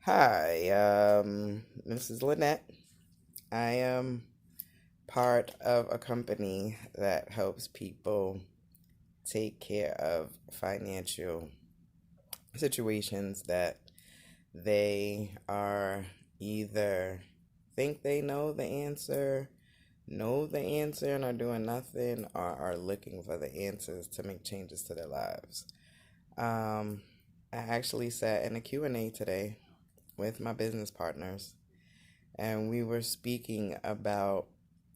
Hi, this is Lynette. I am part of a company that helps people take care of financial situations that they are either think they know the answer and are doing nothing, or are looking for the answers to make changes to their lives. Um, I actually sat in a Q&A today with my business partners, and we were speaking about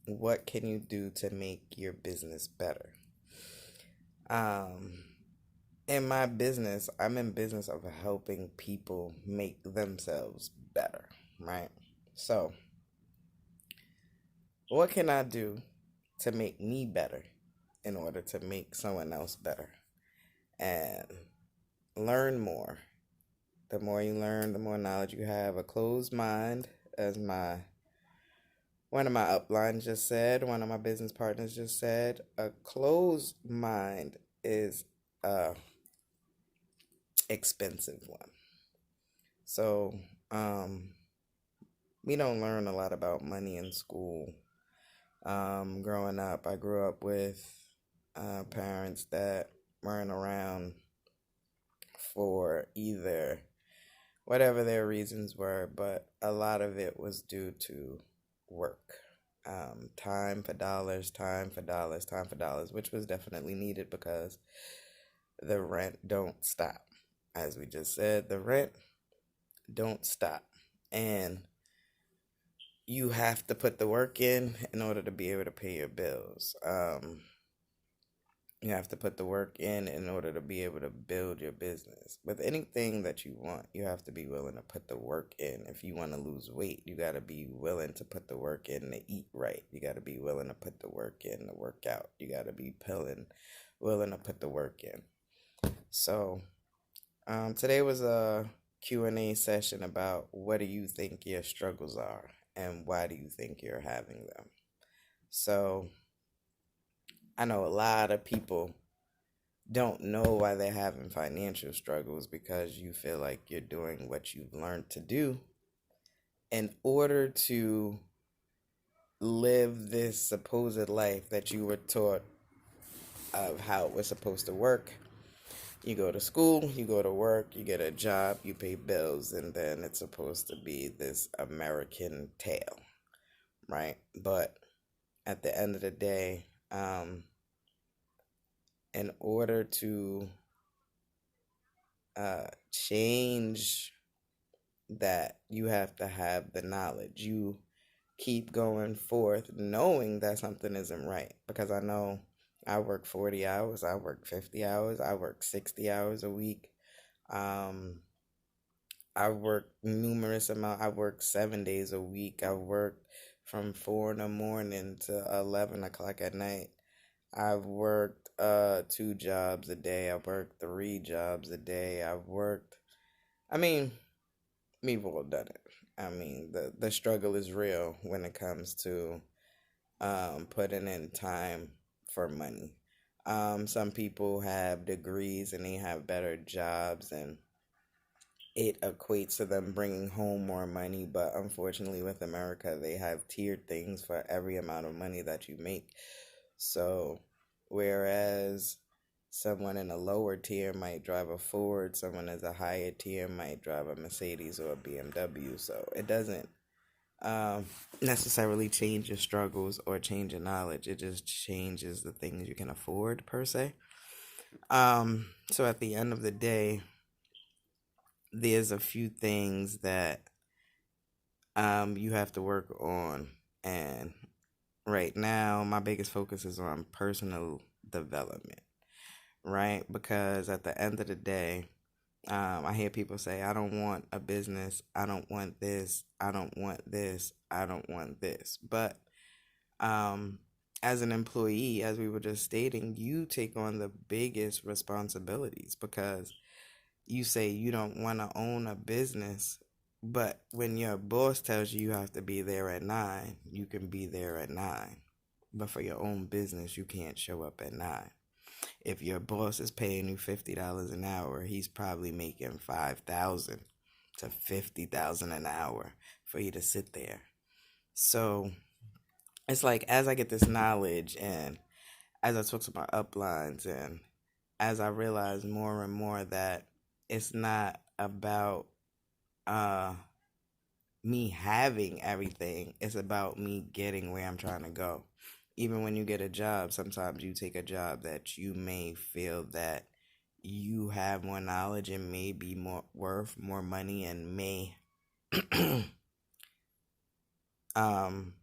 what can you do to make your business better. Um, in my business, I'm in business of helping people make themselves better, right? So, what can I do to make me better in order to make someone else better? And learn more. The more you learn, the more knowledge you have. A closed mind, as my one of my uplines just said, one of my business partners just said, a closed mind is a expensive one. So, um, we don't learn a lot about money in school. Growing up, I grew up with parents that weren't around for either whatever their reasons were, but a lot of it was due to work. Time for dollars, time for dollars, time for dollars, which was definitely needed because the rent don't stop. As we just said, the rent don't stop. And you have to put the work in order to be able to pay your bills. You have to put the work in order to be able to build your business. With anything that you want, you have to be willing to put the work in. If you want to lose weight, you got to be willing to put the work in to eat right. You got to be willing to put the work in to work out. You got to be willing to put the work in. So, today was a Q&A session about what do you think your struggles are and why do you think you're having them. So, I know a lot of people don't know why they're having financial struggles because you feel like you're doing what you've learned to do in order to live this supposed life that you were taught of how it was supposed to work. You go to school, you go to work, you get a job, you pay bills, and then it's supposed to be this American tale, right? But at the end of the day, in order to change that, you have to have the knowledge. You keep going forth knowing that something isn't right. Because I know I work 40 hours, I work 50 hours, I work 60 hours a week. Um, I work numerous amount. I work 7 days a week. I work from 4 in the morning to 11 o'clock at night. I've worked 2 jobs a day. I worked 3 jobs a day. I've worked. I mean, we've all done it. I mean, the struggle is real when it comes to putting in time for money. Some people have degrees and they have better jobs and it equates to them bringing home more money, but unfortunately with America they have tiered things for every amount of money that you make. So whereas someone in a lower tier might drive a Ford, someone in a higher tier might drive a Mercedes or a BMW. So it doesn't necessarily change your struggles or change your knowledge. It just changes the things you can afford per se. So at the end of the day, there's a few things that you have to work on. And right now, my biggest focus is on personal development, right? Because at the end of the day, I hear people say, I don't want a business. I don't want this. I don't want this. I don't want this. But um, as an employee, as we were just stating, you take on the biggest responsibilities because you say you don't want to own a business, but when your boss tells you you have to be there at 9, you can be there at 9. But for your own business, you can't show up at 9. If your boss is paying you $50 an hour, he's probably making 5,000. to 50,000 an hour for you to sit there. So it's like as I get this knowledge and as I talk to my uplines and as I realize more and more that it's not about uh me having everything, it's about me getting where I'm trying to go. Even when you get a job, sometimes you take a job that you may feel that you have more knowledge and may be more worth more money and may um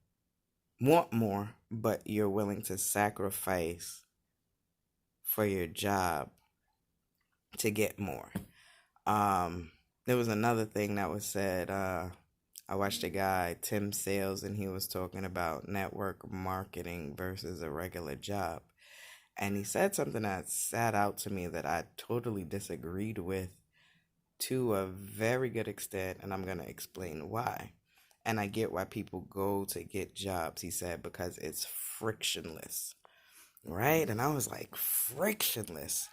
want more, but you're willing to sacrifice for your job to get more. Um, there was another thing that was said. I watched a guy, Tim Sales, and he was talking about network marketing versus a regular job. And he said something that sat out to me that I totally disagreed with to a very good extent, and I'm going to explain why. And I get why people go to get jobs, he said, because it's frictionless, right? And I was like, frictionless.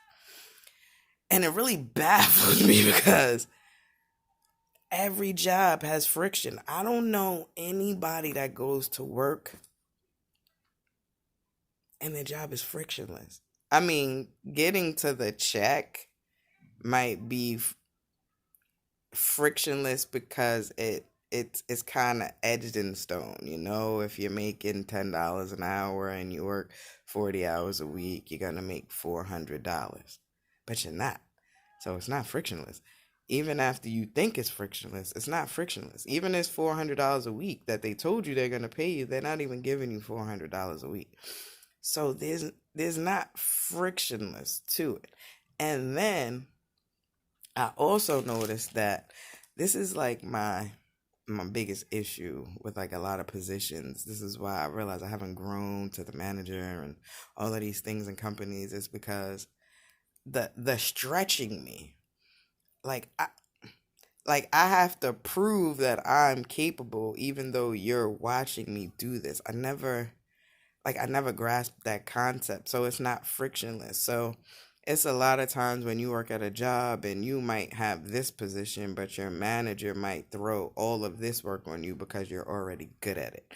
And it really baffled me because every job has friction. I don't know anybody that goes to work and their job is frictionless. I mean, getting to the check might be frictionless because it's kind of edged in stone, you know. If you're making $10 an hour and you work 40 hours a week, you're gonna make $400, but you're not. So it's not frictionless. Even after you think it's frictionless, it's not frictionless. Even this $400 a week that they told you they're gonna pay you, they're not even giving you $400 a week. So there's not frictionless to it. And then I also noticed that this is like my biggest issue with like a lot of positions. This is why I realize I haven't grown to the manager and all of these things in companies is because the stretching me. Like I have to prove that I'm capable even though you're watching me do this. I never grasped that concept. So it's not frictionless. So it's a lot of times when you work at a job and you might have this position, but your manager might throw all of this work on you because you're already good at it.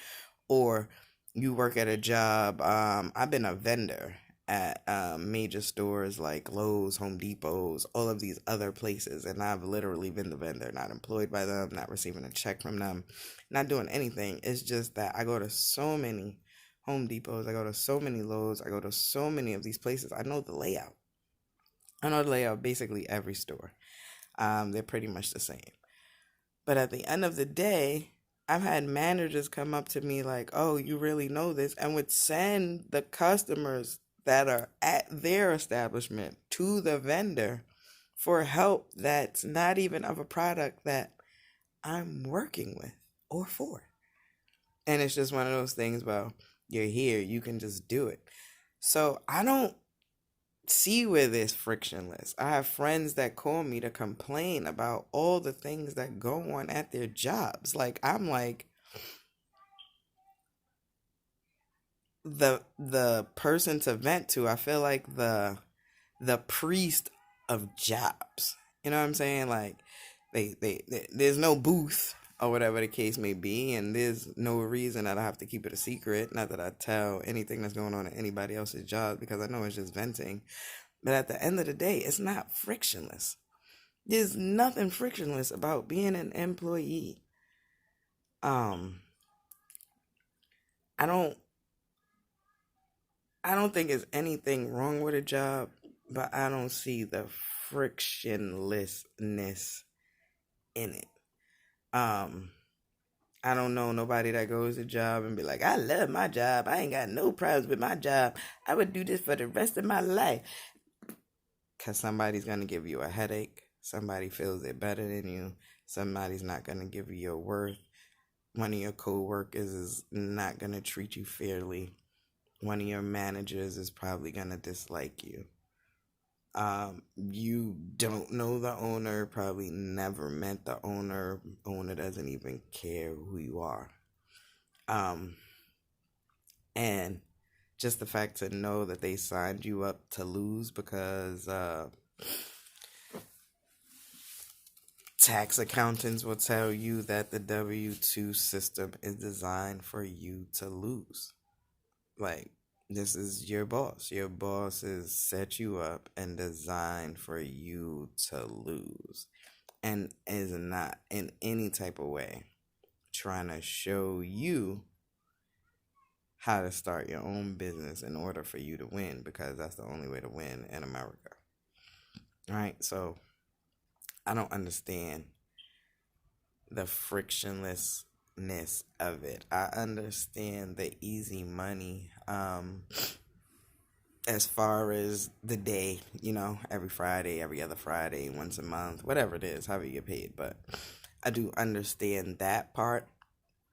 Or you work at a job. I've been a vendor at major stores like Lowe's, Home Depots, all of these other places. And I've literally been the vendor, not employed by them, not receiving a check from them, not doing anything. It's just that I go to so many Home Depots, I go to so many Lowe's, I go to so many of these places. I know the layout. I know the layout of basically every store. They're pretty much the same. But at the end of the day, I've had managers come up to me like, oh, you really know this, and would send the customers that are at their establishment to the vendor for help that's not even of a product that I'm working with or for. And it's just one of those things, well, you're here, you can just do it. So I don't see where there's frictionless. I have friends that call me to complain about all the things that go on at their jobs. Like I'm like the person to vent to. I feel like the priest of jobs. You know what I'm saying? Like they there's no booth or whatever the case may be, and there's no reason that I have to keep it a secret. Not that I tell anything that's going on at anybody else's job because I know it's just venting. But at the end of the day, it's not frictionless. There's nothing frictionless about being an employee. Um, I don't I don't think there's anything wrong with a job, but I don't see the frictionlessness in it. Um, I don't know nobody that goes to job and be like, I love my job. I ain't got no problems with my job. I would do this for the rest of my life. Because somebody's going to give you a headache. Somebody feels they're better than you. Somebody's not going to give you your worth. One of your co-workers is not going to treat you fairly. One of your managers is probably going to dislike you. You don't know the owner, probably never met the owner. Owner doesn't even care who you are. And just the fact to know that they signed you up to lose because Tax accountants will tell you that the W-2 system is designed for you to lose. Like, this is your boss. Your boss is set you up and designed for you to lose, and is not in any type of way trying to show you how to start your own business in order for you to win, because that's the only way to win in America. Right? So I don't understand the frictionlessness of it. I understand the easy money as far as the day, every Friday, every other Friday, once a month, whatever it is, however you get paid. But I do understand that part.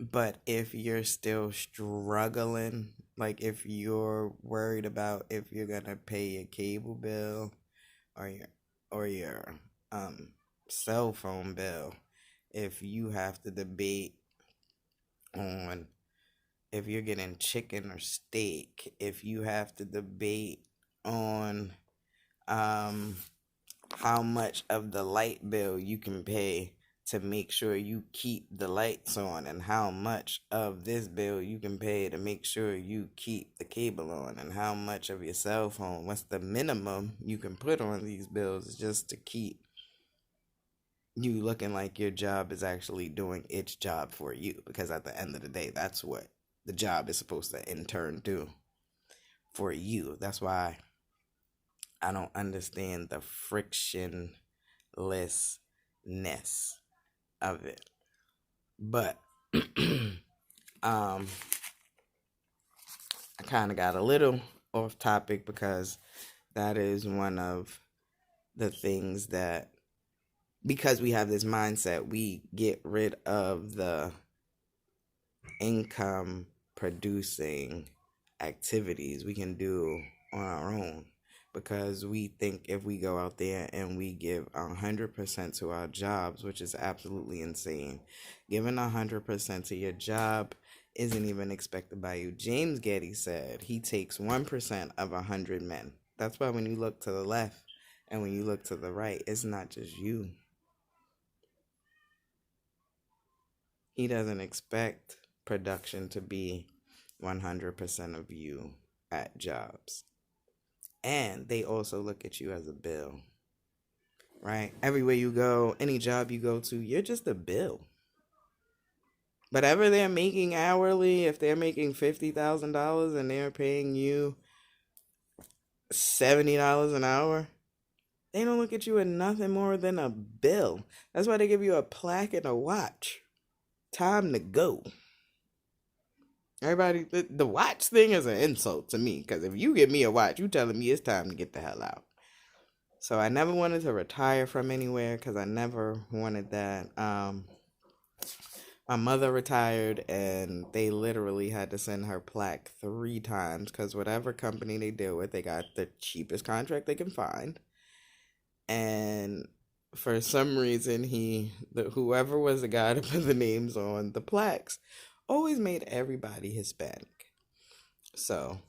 But if you're still struggling, like if you're worried about if you're gonna pay your cable bill or your cell phone bill, if you have to debate on if you're getting chicken or steak, if you have to debate on how much of the light bill you can pay to make sure you keep the lights on, and how much of this bill you can pay to make sure you keep the cable on, and how much of your cell phone, what's the minimum you can put on these bills just to keep you looking like your job is actually doing its job for you, because at the end of the day, that's what the job is supposed to in turn do for you. That's why I don't understand the frictionlessness of it. But I kind of got a little off topic, because that is one of the things that, because we have this mindset, we get rid of the income producing activities we can do on our own, because we think if we go out there and we give 100% to our jobs, which is absolutely insane. Giving 100% to your job isn't even expected by you. James Getty said he takes 1% of 100 men. That's why when you look to the left and when you look to the right, it's not just you. He doesn't expect production to be 100% of you at jobs. And they also look at you as a bill, right? Everywhere you go, any job you go to, you're just a bill. Whatever they're making hourly, if they're making $50,000 and they're paying you $70 an hour, they don't look at you as nothing more than a bill. That's why they give you a plaque and a watch. Time to go. Everybody, the watch thing is an insult to me, because if you give me a watch, you telling me it's time to get the hell out. So I never wanted to retire from anywhere, because I never wanted that. My mother retired, and they literally had to send her plaque 3 times, because whatever company they deal with, they got the cheapest contract they can find. And for some reason, whoever was the guy to put the names on the plaques always made everybody Hispanic. So,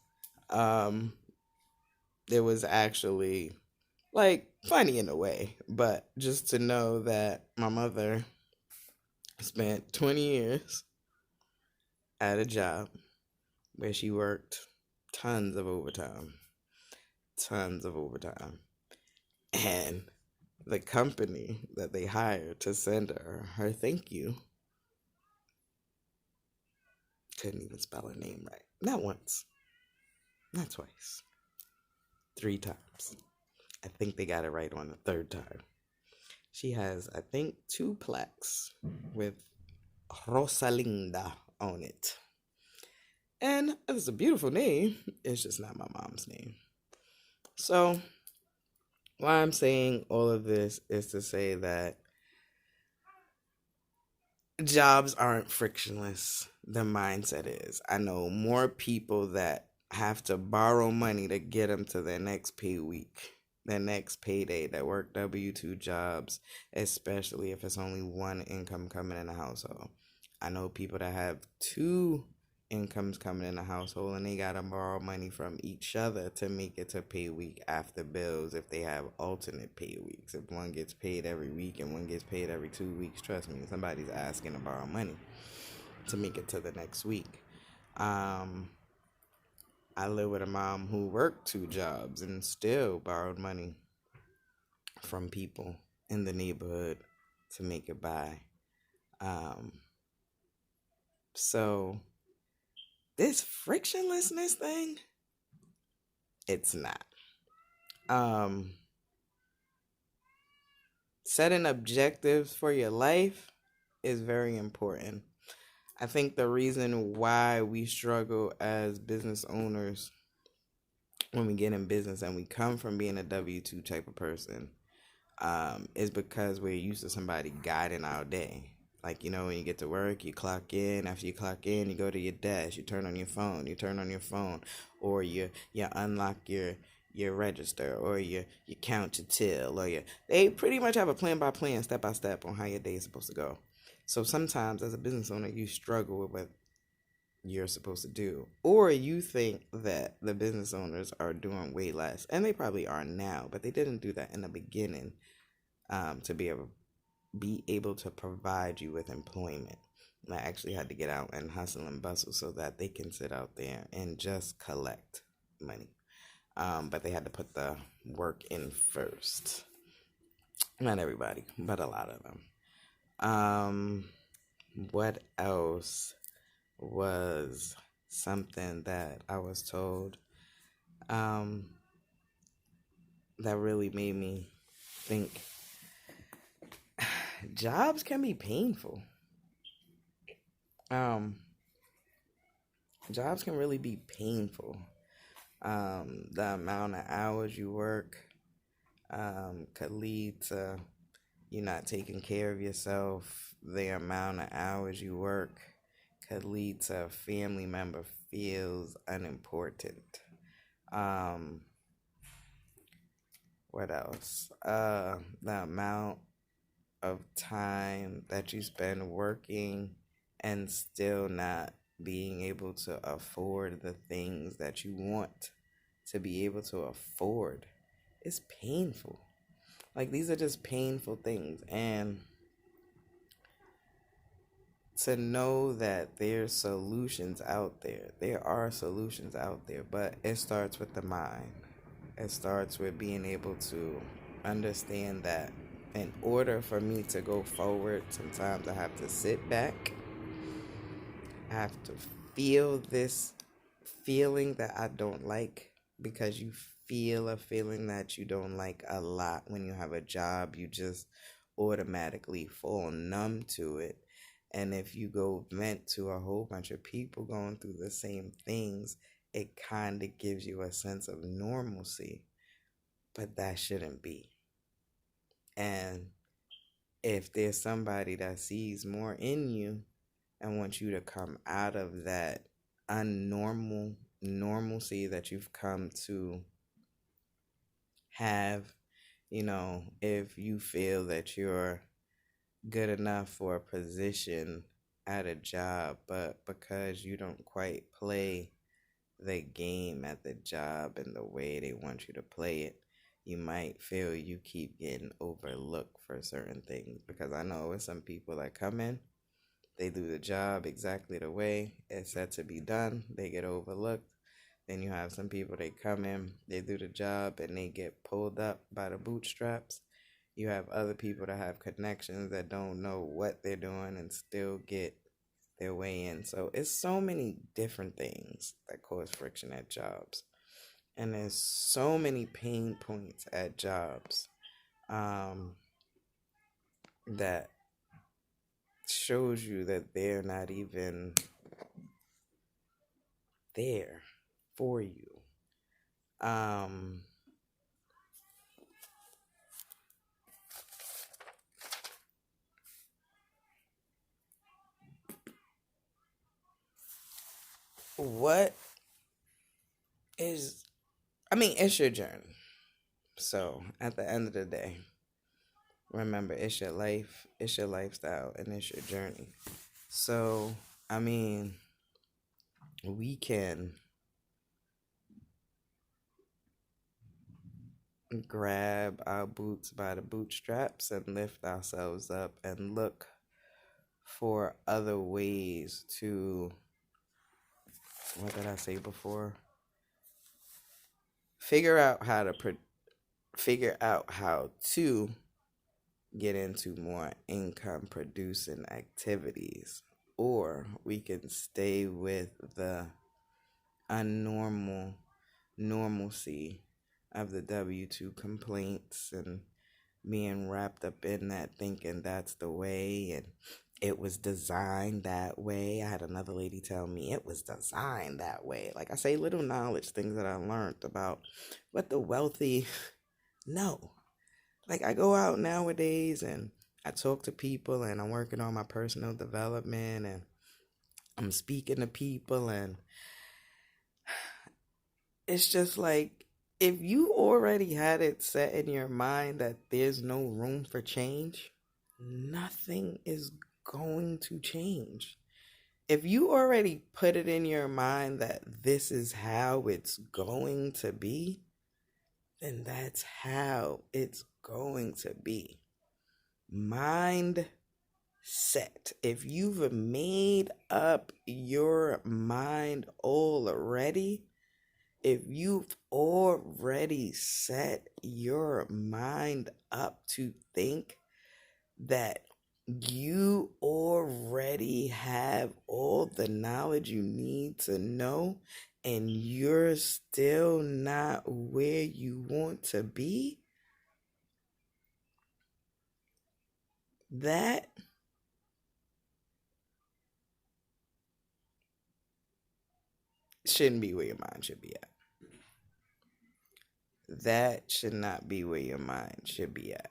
it was actually funny in a way, but just to know that my mother spent 20 years at a job where she worked tons of overtime, and the company that they hired to send her thank you couldn't even spell her name right. Not once, not twice, 3 times. I think they got it right on the 3rd time. She has, I think, 2 plaques with Rosalinda on it. And it's a beautiful name. It's just not my mom's name. So, why I'm saying all of this is to say that jobs aren't frictionless. The mindset is. I know more people that have to borrow money to get them to their next pay week, their next payday, that work W-2 jobs, especially if it's only one income coming in the household. I know people that have 2 incomes coming in the household, and they gotta borrow money from each other to make it to pay week after bills if they have alternate pay weeks. If one gets paid every week and one gets paid every 2 weeks, trust me, somebody's asking to borrow money to make it to the next week. I live with a mom who worked 2 jobs and still borrowed money from people in the neighborhood to make it by. So this frictionlessness thing, it's not. Setting objectives for your life is very important. I think the reason why we struggle as business owners when we get in business and we come from being a W-2 type of person is because we're used to somebody guiding our day. Like, when you get to work, you clock in. After you clock in, you go to your desk. You turn on your phone. Or you unlock your register, or you count your till, or they pretty much have a plan by plan, step by step on how your day is supposed to go. So sometimes as a business owner, you struggle with what you're supposed to do, or you think that the business owners are doing way less, and they probably are now, but they didn't do that in the beginning to be able to provide you with employment. And I actually had to get out and hustle and bustle so that they can sit out there and just collect money. But they had to put the work in first. Not everybody, but a lot of them. What else was something that I was told that really made me think? Jobs can be painful. Jobs can really be painful. The amount of hours you work could lead to you not taking care of yourself. The amount of hours you work could lead to a family member feels unimportant. What else? The amount of time that you spend working and still not being able to afford the things that you want to be able to afford is painful. Like, these are just painful things. And to know that there's solutions out there. There are solutions out there, but it starts with the mind. It starts with being able to understand that in order for me to go forward, sometimes I have to sit back. I have to feel this feeling that I don't like, because you feel a feeling that you don't like a lot when you have a job. You just automatically fall numb to it. And if you go vent to a whole bunch of people going through the same things, it kind of gives you a sense of normalcy. But that shouldn't be. And if there's somebody that sees more in you and wants you to come out of that normalcy that you've come to have, if you feel that you're good enough for a position at a job, but because you don't quite play the game at the job and the way they want you to play it, you might feel you keep getting overlooked for certain things. Because I know with some people that come in, they do the job exactly the way it's set to be done, they get overlooked. Then you have some people, they come in, they do the job, and they get pulled up by the bootstraps. You have other people that have connections that don't know what they're doing and still get their way in. So it's so many different things that cause friction at jobs. And there's so many pain points at jobs that shows you that they're not even there for you. What is, it's your journey. So at the end of the day, remember, it's your life, it's your lifestyle, and it's your journey. So, we can grab our boots by the bootstraps and lift ourselves up and look for other ways to, what did I say before? Figure out how to get into more income producing activities, or we can stay with the unnormal normalcy of the W-2 complaints and being wrapped up in that, thinking that's the way and it was designed that way. I had another lady tell me it was designed that way. Like I say, little knowledge, things that I learned about what the wealthy know. Like I go out nowadays and I talk to people and I'm working on my personal development and I'm speaking to people, and it's just like, if you already had it set in your mind that there's no room for change, nothing is going to change. If you already put it in your mind that this is how it's going to be, then that's how it's going to be. Mind set. If you've made up your mind already, if you've already set your mind up to think that you already have all the knowledge you need to know and you're still not where you want to be, that shouldn't be where your mind should be at. That should not be where your mind should be at.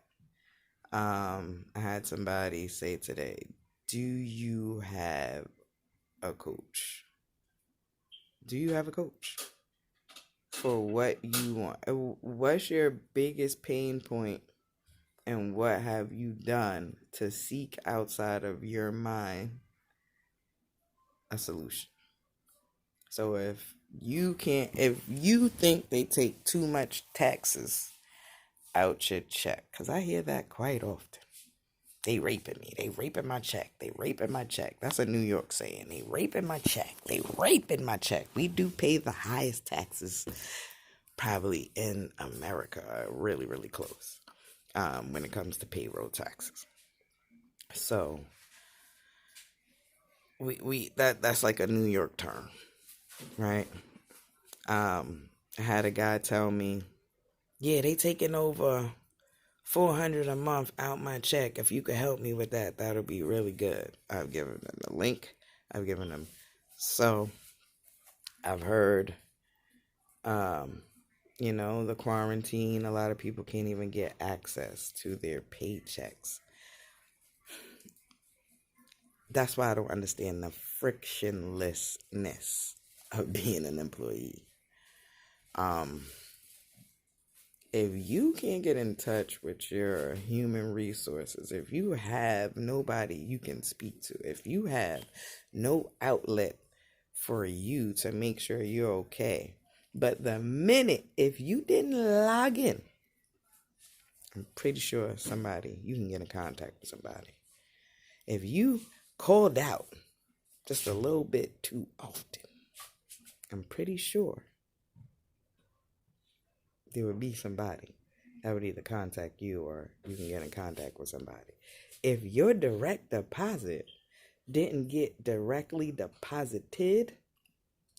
I had somebody say today, do you have a coach? Do you have a coach for what you want? What's your biggest pain point, and what have you done to seek outside of your mind a solution? So if you think they take too much taxes out your check, because I hear that quite often. They raping me. They raping my check. They raping my check. That's a New York saying. They raping my check. They raping my check. We do pay the highest taxes probably in America. Really, really close when it comes to payroll taxes. So that's like a New York term, right? I had a guy tell me, yeah, they taking over $400 a month out my check. If you could help me with that, that'll be really good. I've given them the link. I've given them. So I've heard, the quarantine, a lot of people can't even get access to their paychecks. That's why I don't understand the frictionlessness of being an employee. If you can't get in touch with your human resources, if you have nobody you can speak to, if you have no outlet for you to make sure you're okay, but the minute if you didn't log in, I'm pretty sure you can get in contact with somebody. If you called out just a little bit too often, I'm pretty sure there would be somebody that would either contact you or you can get in contact with somebody. If your direct deposit didn't get directly deposited,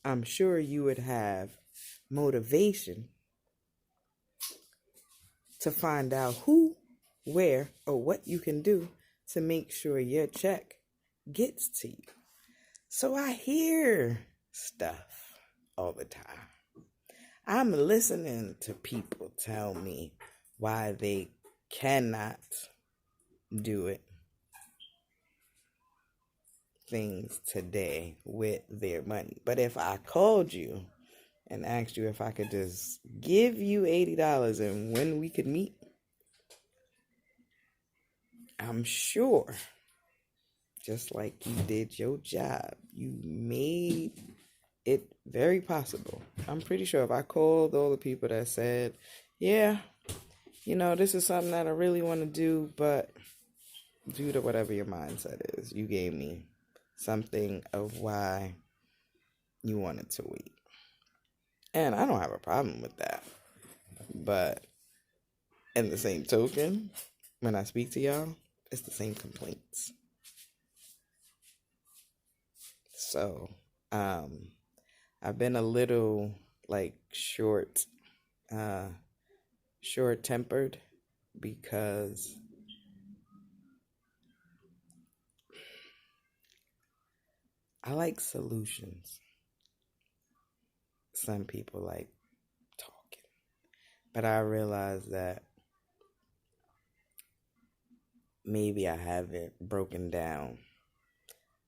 I'm sure you would have motivation to find out who, where, or what you can do to make sure your check gets to you. So I hear stuff all the time. I'm listening to people tell me why they cannot do things today with their money. But if I called you and asked you if I could just give you $80 and when we could meet, I'm sure, just like you did your job, you made it very possible. I'm pretty sure if I called all the people that said, yeah, this is something that I really want to do, but due to whatever your mindset is, you gave me something of why you wanted to wait. And I don't have a problem with that. But in the same token, when I speak to y'all, it's the same complaints. So, I've been a little like short tempered because I like solutions. Some people like talking, but I realize that maybe I haven't broken down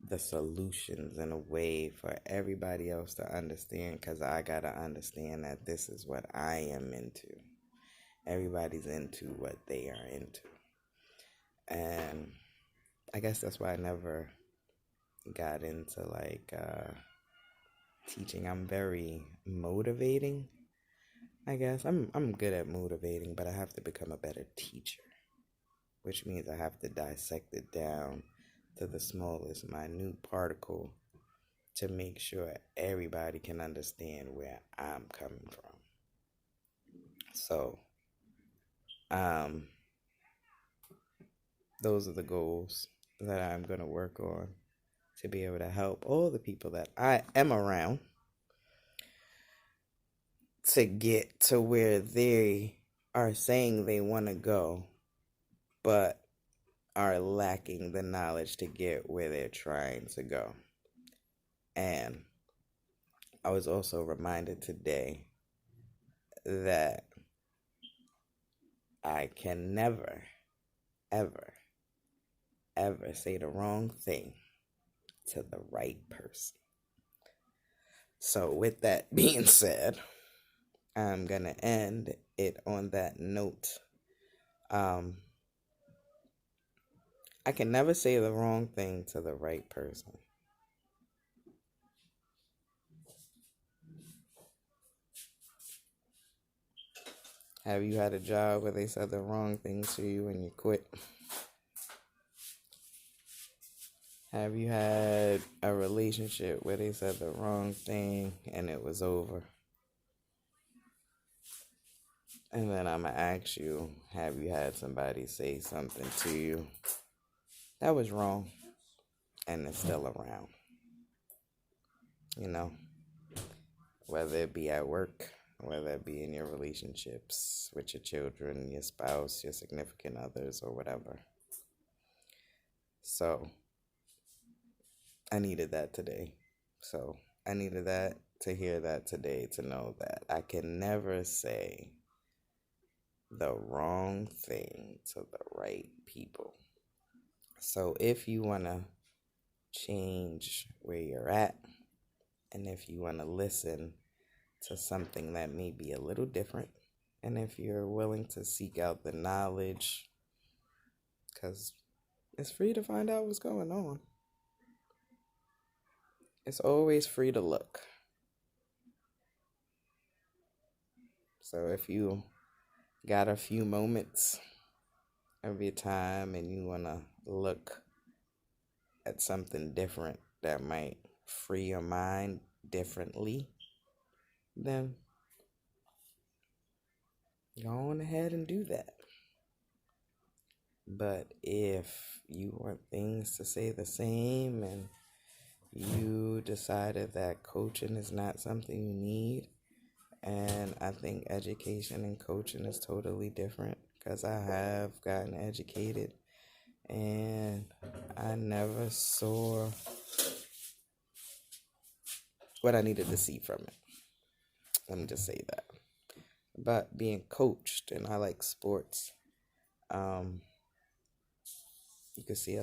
the solutions in a way for everybody else to understand, because I gotta understand that this is what I am into. Everybody's into what they are into. And I guess that's why I never got into teaching. I'm very motivating. I guess I'm good at motivating, but I have to become a better teacher, which means I have to dissect it down to the smallest minute particle to make sure everybody can understand where I'm coming from. So, those are the goals that I'm going to work on to be able to help all the people that I am around to get to where they are saying they want to go, but are lacking the knowledge to get where they're trying to go. And I was also reminded today that I can never, ever, ever say the wrong thing to the right person. So with that being said, I'm going to end it on that note. I can never say the wrong thing to the right person. Have you had a job where they said the wrong thing to you and you quit? Have you had a relationship where they said the wrong thing and it was over? And then I'm going to ask you, have you had somebody say something to you that was wrong and it's still around? Whether it be at work, whether it be in your relationships with your children, your spouse, your significant others, or whatever. So, I needed that today. So, I needed that to hear that today, to know that I can never say the wrong thing to the right people. So, if you want to change where you're at, and if you want to listen to something that may be a little different, and if you're willing to seek out the knowledge, because it's free to find out what's going on. It's always free to look. So if you got a few moments of your time and you want to look at something different that might free your mind differently, then go on ahead and do that. But if you want things to stay the same and you decided that coaching is not something you need, and I think education and coaching is totally different, because I have gotten educated and I never saw what I needed to see from it. Let me just say that. But being coached, and I like sports, you can see a